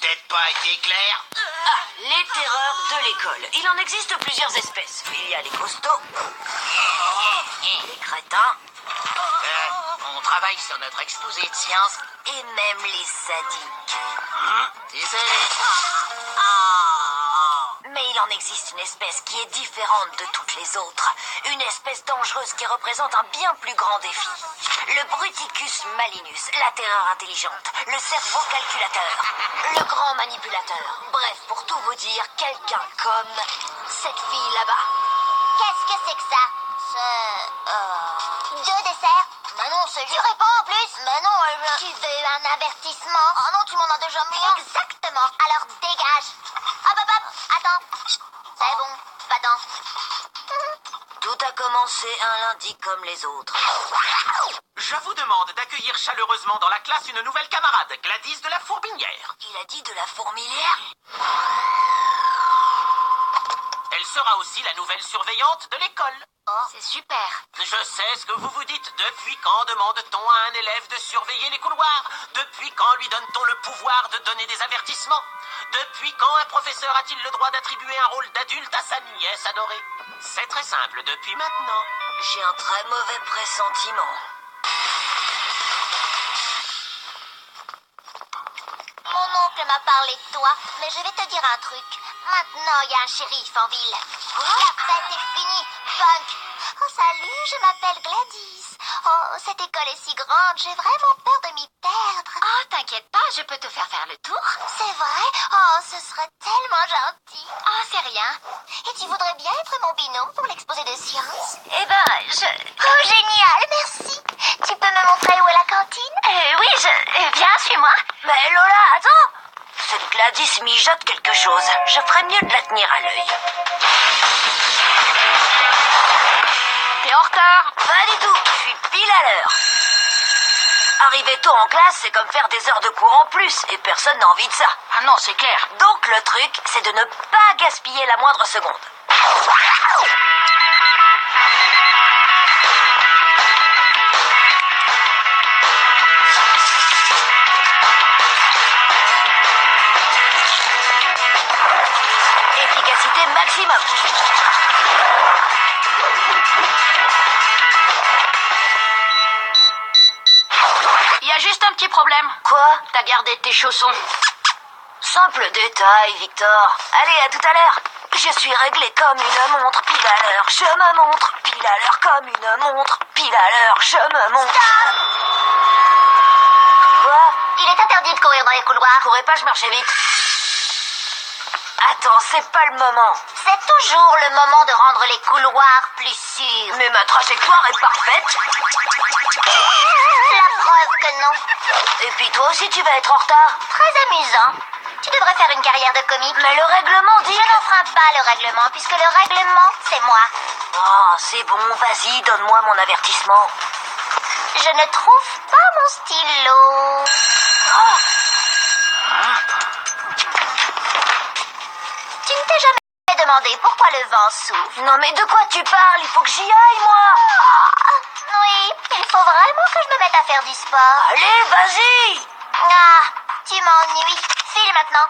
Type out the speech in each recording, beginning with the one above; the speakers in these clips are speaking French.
peut-être pas été clair. Ah, les terreurs de l'école. Il en existe plusieurs espèces. Il y a les costauds, les crétins, On travaille sur notre exposé de science. et même les sadiques. Désolé. Mais il en existe une espèce qui est différente de toutes les autres. Une espèce dangereuse qui représente un bien plus grand défi. Le Bruticus malinus, la terreur intelligente, le cerveau calculateur, le grand manipulateur. Bref, pour tout vous dire, quelqu'un comme cette fille là-bas. Qu'est-ce que c'est que ça? Deux desserts? Mais non, c'est juré pas en plus. Mais non, tu veux un avertissement? Oh non, tu m'en as déjà mis un. Exactement. Alors dégage. Hop, hop, hop. Attends. C'est bon. Va-t'en. Tout a commencé un lundi comme les autres. Je vous demande d'accueillir chaleureusement dans la classe une nouvelle camarade, Gladys de la Fourbinière. Il a dit de la fourmilière? Elle sera aussi la nouvelle surveillante de l'école. C'est super. Je sais ce que vous vous dites. Depuis quand demande-t-on à un élève de surveiller les couloirs? Depuis quand lui donne-t-on le pouvoir de donner des avertissements? Depuis quand un professeur a-t-il le droit d'attribuer un rôle d'adulte à sa nièce adorée? C'est très simple, depuis maintenant. J'ai un très mauvais pressentiment. Mon oncle m'a parlé de toi, mais je vais te dire un truc. Maintenant, il y a un shérif en ville. La fête est finie. Punk. Oh, salut, je m'appelle Gladys. Oh, cette école est si grande, j'ai vraiment peur de m'y perdre. Oh, t'inquiète pas, je peux te faire le tour. C'est vrai? Oh, ce serait tellement gentil. Oh, c'est rien. Et tu voudrais bien être mon binôme pour l'exposé de sciences? Eh ben, Oh, génial, merci. Tu peux me montrer où est la cantine? Oui, viens, suis-moi. Mais Lola, attends! Cette Gladys mijote quelque chose. Je ferais mieux de la tenir à l'œil. T'es en retard. Pas du tout, je suis pile à l'heure. Arriver tôt en classe, c'est comme faire des heures de cours en plus, et personne n'a envie de ça. Ah non, c'est clair. Donc le truc, c'est de ne pas gaspiller la moindre seconde. Efficacité maximum. Il y a juste un petit problème. Quoi? T'as gardé tes chaussons. Simple détail, Victor. Allez, à tout à l'heure. Je suis réglé comme une montre, pile à l'heure. Je me montre, pile à l'heure comme une montre, pile à l'heure. Je me montre. Quoi? Il est interdit de courir dans les couloirs. Courez pas, je marchais vite. Attends, c'est pas le moment. C'est toujours le moment de rendre les couloirs plus sûrs. Mais ma trajectoire est parfaite. La preuve que non. Et puis toi aussi, tu vas être en retard. Très amusant. Tu devrais faire une carrière de comique. Mais le règlement dit Je n'enfreins pas le règlement, puisque le règlement, c'est moi. Oh, c'est bon, vas-y, donne-moi mon avertissement. Je ne trouve pas mon stylo. Oh, Tu ne t'es jamais demandé pourquoi le vent souffle. non mais de quoi tu parles? Il faut que j'y aille, moi. Oui, il faut vraiment que je me mette à faire du sport. Allez, vas-y. Ah, tu m'ennuies. File maintenant.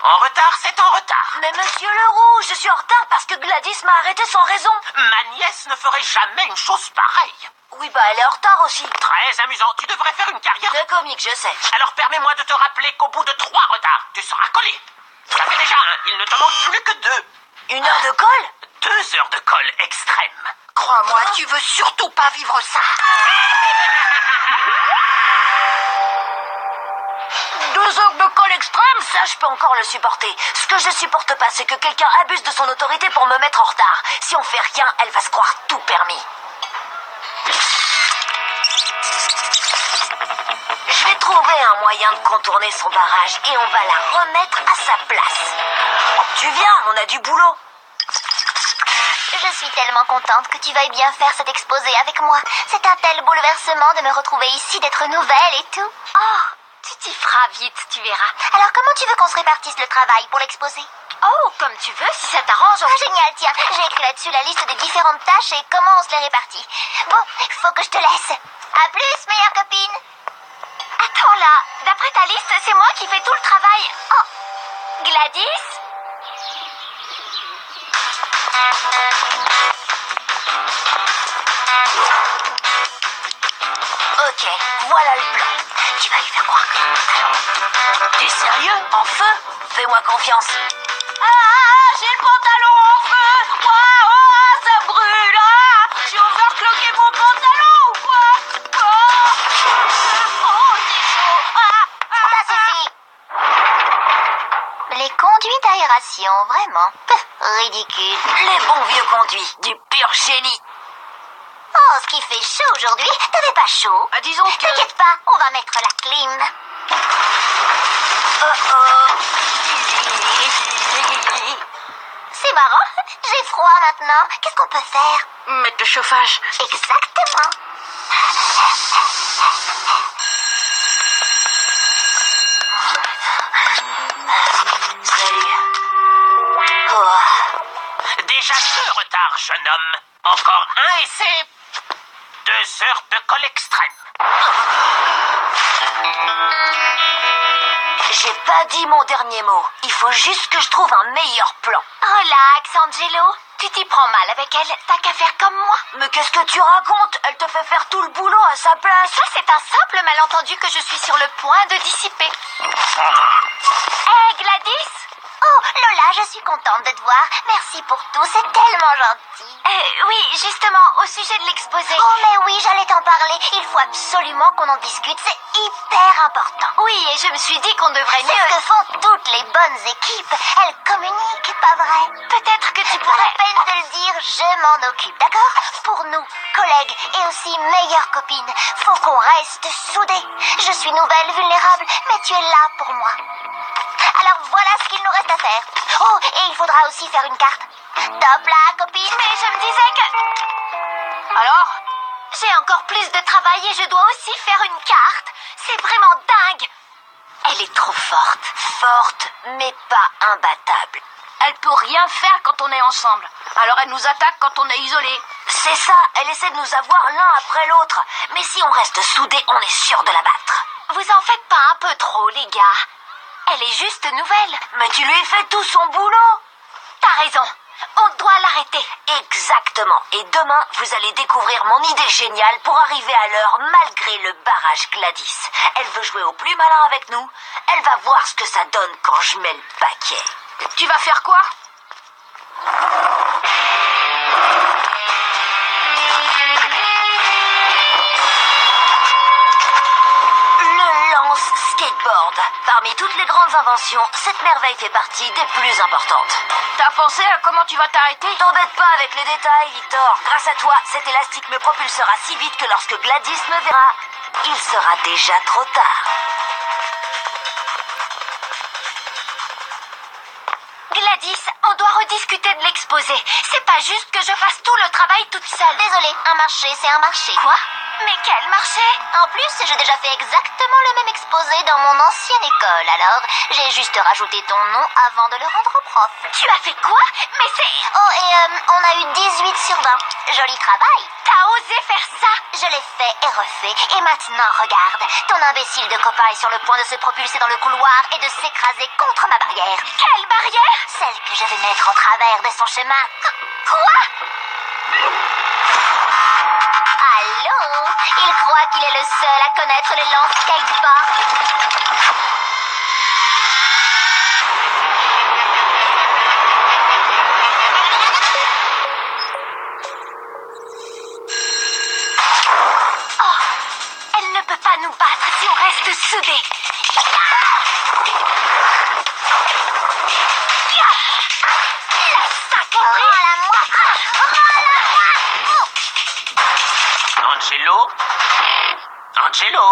En retard, c'est en retard. Mais monsieur Leroux, je suis en retard parce que Gladys m'a arrêté sans raison. Ma nièce ne ferait jamais une chose pareille. Oui, bah elle est en retard aussi. Très amusant. Tu devrais faire une carrière. C'est comique, je sais. Alors permets-moi de te rappeler qu'au bout de 3 retards, tu seras collé. Ça fait déjà un. Il ne te manque plus que 2. 1 heure de colle? 2 heures de colle extrême. Crois-moi, tu veux surtout pas vivre ça. 2 heures de colle extrême, ça je peux encore le supporter. Ce que je supporte pas, c'est que quelqu'un abuse de son autorité pour me mettre en retard. Si on fait rien, elle va se croire tout permis. Je vais trouver un moyen de contourner son barrage et on va la remettre à sa place. Tu viens, on a du boulot. Je suis tellement contente que tu veuilles bien faire cet exposé avec moi. C'est un tel bouleversement de me retrouver ici, d'être nouvelle et tout. Oh, tu t'y feras vite, tu verras. Alors comment tu veux qu'on se répartisse le travail pour l'exposé? Oh, comme tu veux, si ça t'arrange. Ah, génial, tiens, j'ai écrit là-dessus la liste des différentes tâches et comment on se les répartit. Bon, faut que je te laisse. À plus, meilleure copine. Attends. Oh là, d'après ta liste, c'est moi qui fais tout le travail. Oh, Gladys? Ok, voilà le plan. Tu vas lui faire croire que... T'es sérieux? En feu? Fais-moi confiance. J'ai le pantalon en feu! Waouh, ça brûle! J'ai overclocké mon pantalon ou quoi? Oh, c'est chaud! Ça suffit. Les conduits d'aération, vraiment. Ridicule. Les bons vieux conduits, du pur génie. Oh, ce qui fait chaud aujourd'hui. T'avais pas chaud? Disons que... T'inquiète pas, on va mettre la clim. C'est marrant, j'ai froid maintenant. Qu'est-ce qu'on peut faire? Mettre le chauffage. Exactement. Salut. Oh. Déjà 2 retards, jeune homme. Encore un et c'est 2 heures de colle extrême. J'ai pas dit mon dernier mot. Il faut juste que je trouve un meilleur plan. Relax, Angelo. Tu t'y prends mal avec elle. T'as qu'à faire comme moi. Mais qu'est-ce que tu racontes? Elle te fait faire tout le boulot à sa place. Ça, c'est un simple malentendu que je suis sur le point de dissiper. Hé, Gladys? Oh, Lola, je suis contente de te voir. Merci pour tout, c'est tellement gentil. Oui, justement, au sujet de l'exposé. Oh, mais oui, j'allais t'en parler. Il faut absolument qu'on en discute. C'est hyper important. Oui, et je me suis dit qu'on devrait C'est ce que font toutes les bonnes équipes. Elles communiquent, pas vrai? Peut-être que tu Pas pourrais... la peine de le dire, je m'en occupe, d'accord? Pour nous, collègues et aussi meilleures copines, faut qu'on reste soudés. Je suis nouvelle, vulnérable, mais tu es là pour moi. Alors voilà ce qu'il nous reste à faire. Oh, et il faudra aussi faire une carte. Top là, copine. Mais je me disais que... Alors? J'ai encore plus de travail et je dois aussi faire une carte. C'est vraiment dingue. Elle est trop forte. Forte, mais pas imbattable. Elle peut rien faire quand on est ensemble. Alors elle nous attaque quand on est isolés. C'est ça, elle essaie de nous avoir l'un après l'autre. Mais si on reste soudés, on est sûr de la battre. Vous en faites pas un peu trop, les gars. Elle est juste nouvelle. Mais tu lui fais tout son boulot. T'as raison. On doit l'arrêter. Exactement. Et demain, vous allez découvrir mon idée géniale pour arriver à l'heure malgré le barrage Gladys. Elle veut jouer au plus malin avec nous. Elle va voir ce que ça donne quand je mets le paquet. Tu vas faire quoi? Le lance-skateboard. Parmi toutes les grandes inventions, cette merveille fait partie des plus importantes. T'as pensé à comment tu vas t'arrêter? T'embête pas avec les détails, Victor. Grâce à toi, cet élastique me propulsera si vite que lorsque Gladys me verra, il sera déjà trop tard. Gladys, on doit rediscuter de l'exposé. C'est pas juste que je fasse tout le travail toute seule. Désolée, un marché, c'est un marché. Quoi? Mais quel marché? En plus, j'ai déjà fait exactement le même exposé dans mon ancienne école, alors j'ai juste rajouté ton nom avant de le rendre au prof. Tu as fait quoi? Mais c'est... Oh, et on a eu 18 sur 20. Joli travail. T'as osé faire ça? Je l'ai fait et refait. Et maintenant, regarde. Ton imbécile de copain est sur le point de se propulser dans le couloir et de s'écraser contre ma barrière. Quelle barrière? Celle que je vais mettre en travers de son chemin. Quoi? Allô? Il croit qu'il est le seul à connaître le lance-skateboard. Elle ne peut pas nous battre si on reste soudés. La sacrée! Angelo? Angelo?